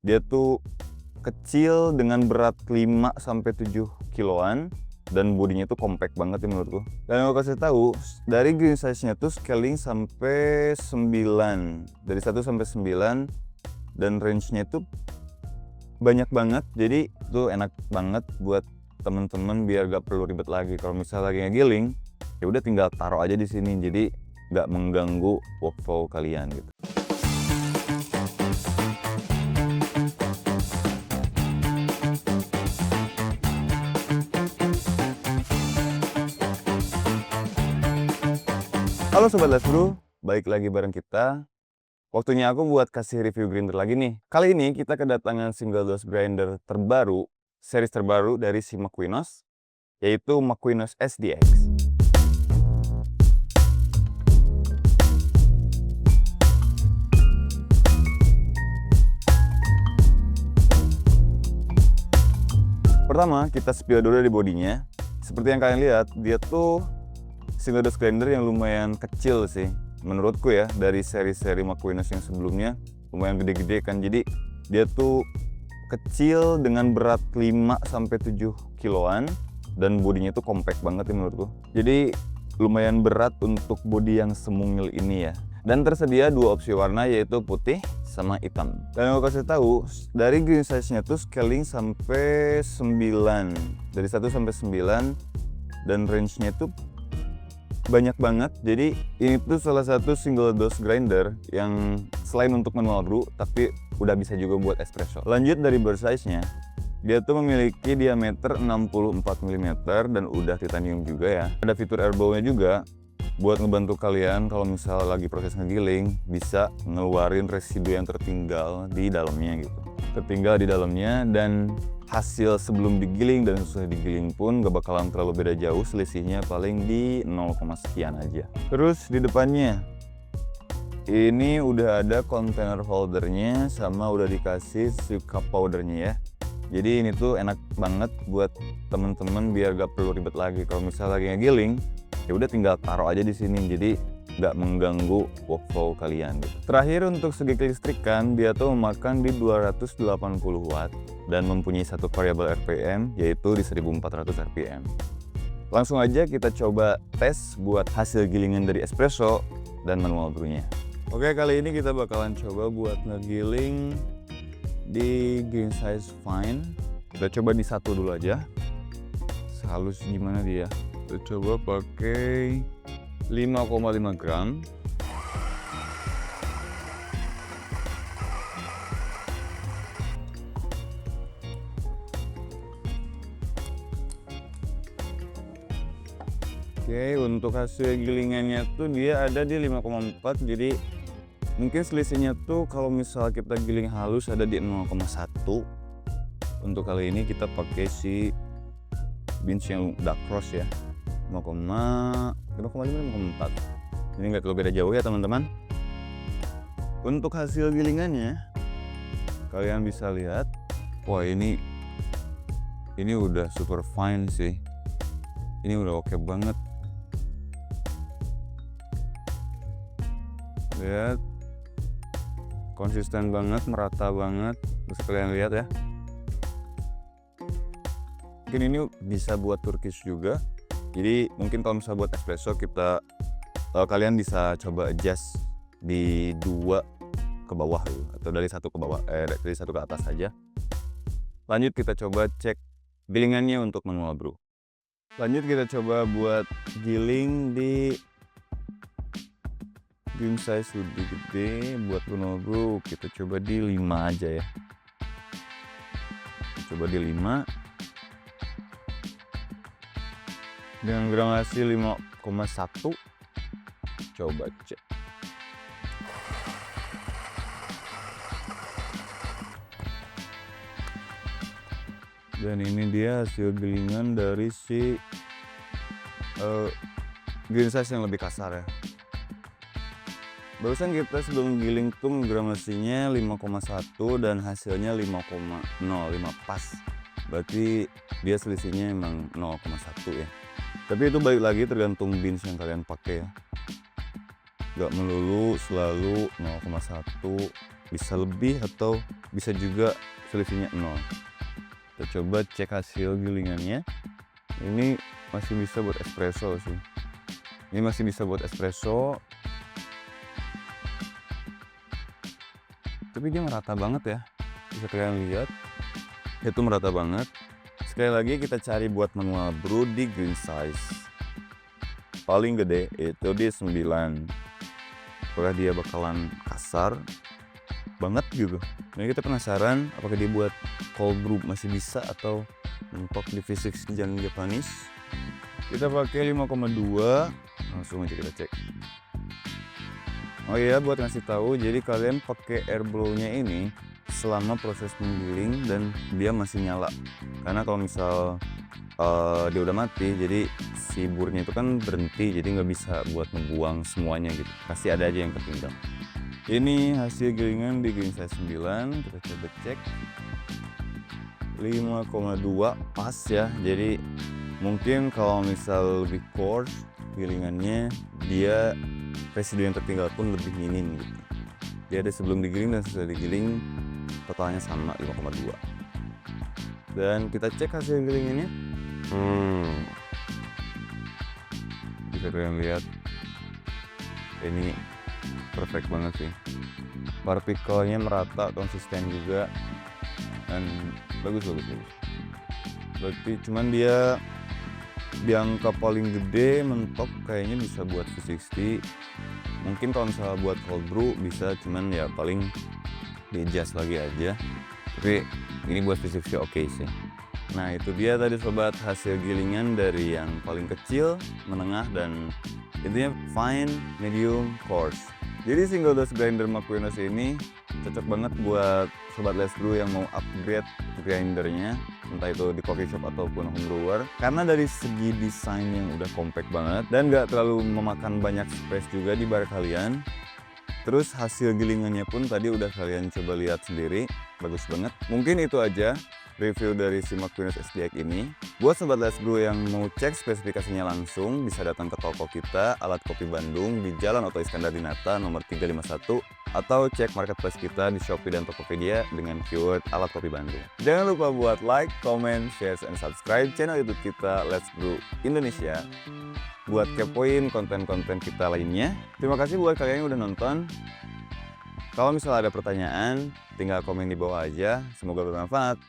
Dia tuh kecil dengan berat 5 sampai 7 kiloan dan bodinya tuh compact banget ya menurutku. Dan aku kasih tahu dari green size-nya tuh scaling sampai 9, dari 1 sampai 9, dan range-nya itu banyak banget. Jadi tuh enak banget buat temen-temen biar gak perlu ribet lagi. Kalau misalnya lagi ngegiling, ya udah tinggal taruh aja di sini. Jadi gak mengganggu workflow kalian gitu. Halo Sobat Let's Brew, balik lagi bareng kita. Waktunya aku buat kasih review grinder lagi nih. Kali ini kita kedatangan single dose grinder terbaru, series terbaru dari si Maquinos, yaitu Maquinos SDX. Pertama, kita spill dulu dari bodinya. Seperti yang kalian lihat, dia tuh single dose grinder yang lumayan kecil sih. Menurutku ya, dari seri-seri Maquinos yang sebelumnya, lumayan gede-gede kan. Jadi dia tuh kecil dengan berat 5-7 kiloan dan bodinya tuh compact banget ya menurutku. Jadi lumayan berat untuk bodi yang semungil ini ya. Dan tersedia dua opsi warna, yaitu putih sama hitam. Dan aku kasih tahu dari green size-nya tuh scaling sampai 9, dari 1 sampai 9, dan range-nya tuh banyak banget. Jadi ini tuh salah satu single dose grinder yang selain untuk manual brew tapi udah bisa juga buat espresso. Lanjut dari burr size-nya, dia tuh memiliki diameter 64 mm dan udah titanium juga ya. Ada fitur airbow-nya juga buat ngebantu kalian kalau misalnya lagi proses ngegiling bisa ngeluarin residu yang tertinggal di dalamnya gitu. Tertinggal di dalamnya, dan hasil sebelum digiling dan sesuai digiling pun gak bakalan terlalu beda jauh, selisihnya paling di 0, sekian aja. Terus di depannya ini udah ada container holdernya sama udah dikasih si cup powdernya ya. Jadi ini tuh enak banget buat temen-temen biar gak perlu ribet lagi. Kalau misalnya lagi ngegiling, ya udah tinggal taruh aja di sini. Jadi nggak mengganggu workflow kalian gitu. Terakhir untuk segi kelistrikan, dia tuh memakan di 280 watt dan mempunyai satu variabel RPM yaitu di 1400 RPM. Langsung aja kita coba tes buat hasil gilingan dari espresso dan manual brew-nya. Oke, kali ini kita bakalan coba buat ngegiling di green size fine. Kita coba di satu dulu aja. Sehalus gimana dia. Kita coba pakai 5,5 gram. Oke, untuk hasil gilingannya tuh dia ada di 5,4, jadi mungkin selisihnya tuh kalau misal kita giling halus ada di 0,1. Untuk kali ini kita pakai si beans yang dark roast ya, 5,5, 5,4. Ini nggak terlalu beda jauh ya teman-teman. Untuk hasil gilingannya kalian bisa lihat, wah ini udah super fine sih. Ini udah oke banget. Lihat, konsisten banget, merata banget. Bisa kalian lihat ya. Mungkin ini bisa buat Turkish juga. Jadi mungkin kalau misalnya buat espresso kalian bisa coba adjust di 2 ke bawah dulu, atau dari 1 ke bawah, dari 1 ke atas saja. Lanjut kita coba cek gilingannya untuk manual brew. Lanjut kita coba buat giling di green size lebih gede. Buat manual brew kita coba di 5 aja ya. Kita coba di 5 dengan gradasi 5,1. Coba cek. Dan ini dia hasil gilingan dari si green size yang lebih kasar ya. Barusan kita sebelum giling tuh gradasinya 5,1 dan hasilnya 5,05 pas. Berarti dia selisihnya emang 0,1 ya. Tapi itu balik lagi tergantung beans yang kalian pakai ya. Gak melulu selalu 0,1 bisa lebih atau bisa juga selisihnya 0. Kita coba cek hasil gilingannya. Ini masih bisa buat espresso sih. Ini masih bisa buat espresso. Tapi dia merata banget ya. Bisa kalian lihat. Itu merata banget. Sekali lagi kita cari buat manual brew di green size. Paling gede itu di 9. Apakah dia bakalan kasar banget gitu. Nah kita penasaran apakah dia buat cold brew masih bisa atau mentok di V60 dan Japanese. Kita pakai 5,2. Langsung aja kita cek. Oh iya, buat ngasih tahu, jadi kalian pakai air blow-nya ini selama proses menggiling dan dia masih nyala. Karena kalau misal dia udah mati, jadi si burnya itu kan berhenti, jadi nggak bisa buat ngebuang semuanya gitu. Pasti ada aja yang ketinggal. Ini hasil gilingan di green size 9. Kita coba cek. 5,2 pas ya. Jadi mungkin kalau misal lebih coarse gilingannya, dia residu yang tertinggal pun lebih minim gitu. Dia ada sebelum digiling dan setelah digiling, totalnya sama 5,2. Dan kita cek hasil gilingannya. Bisa kalian lihat, ini perfect banget sih. Partikelnya merata, konsisten juga, dan bagus. Berarti cuman dia di angka paling gede mentok kayaknya bisa buat V60. Mungkin kalau misalnya buat cold brew bisa, cuman ya paling di adjust lagi aja. Tapi ini buat V60 oke sih. Nah itu dia tadi sobat hasil gilingan dari yang paling kecil, menengah, dan intinya fine, medium, coarse. Jadi single dose grinder Makuinos ini cocok banget buat sobat Let's Brew yang mau upgrade grindernya, entah itu di coffee shop ataupun home brewer. Karena dari segi desain yang udah compact banget dan gak terlalu memakan banyak space juga di bar kalian. Terus hasil gilingannya pun tadi udah kalian coba lihat sendiri, bagus banget. Mungkin itu aja review dari si Makuinos SDX ini. Buat sobat Let's Brew yang mau cek spesifikasinya langsung, bisa datang ke toko kita, Alat Kopi Bandung, di Jalan Oto Iskandar Dinata nomor 351, atau cek marketplace kita di Shopee dan Tokopedia dengan keyword Alat Kopi Bandung. Jangan lupa buat like, comment, share, and subscribe channel YouTube kita Let's Brew Indonesia buat kepoin konten-konten kita lainnya. Terima kasih buat kalian yang udah nonton. Kalau misalnya ada pertanyaan, tinggal komen di bawah aja. Semoga bermanfaat.